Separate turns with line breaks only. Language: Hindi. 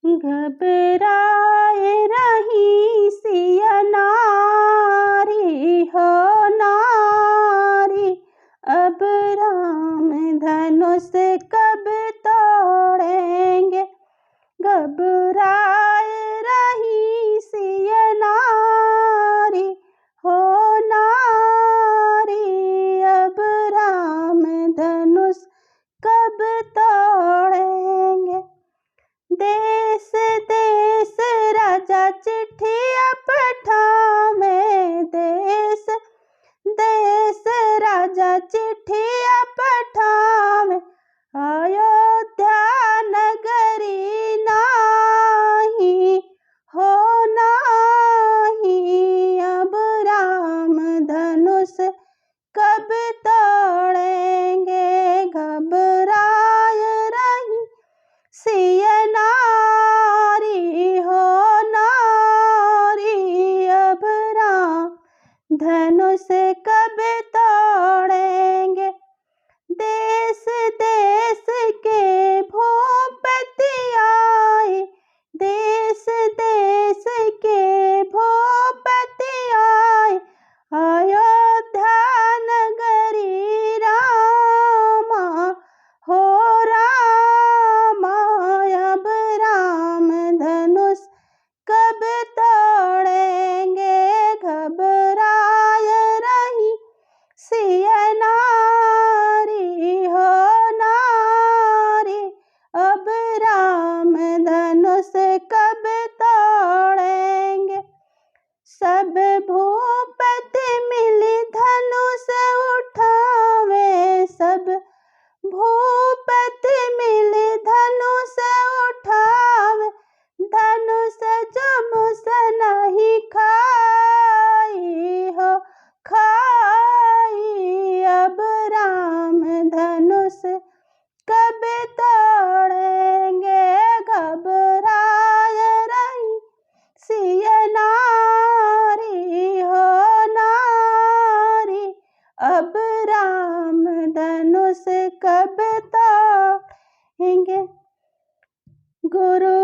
घबराए रही सिया नारी हो नारी, अब राम धनुष कब तोड़ेंगे। घबराए रही सिया नारी हो नारी, अब राम धनुष कब तोड़ेंगे। देश देश राजा चिट्ठियाँ पठावे, देश देश राजा चिट्ठियाँ पठावे, अयोध्या नगरी नाही हो नाही, अब राम धनुष कब तोड़ेंगे। घबराए रही सिया नारी हो नारी, अब राम धनुष कब तोड़ेंगे। देश देश के भूपति आए, देश देश के भूपति आए, अयोध्या नगरी रामा हो रामा, अब राम धनुष कब तोड़ेंगे। घबराए रही सिया नारी हो नारी, अब राम धनुष कब तोड़ेंगे। सब भूपति मिली धनुष उठावे, सब भूपति मिली धनुष उठावे, धनुष जमुस नहीं खाई हो खाई, अब राम धनुष कब तोड़ेंगे। घबराए रही सिया नारी हो नारी, अब राम धनुष कब तोड़ेंगे। गुरु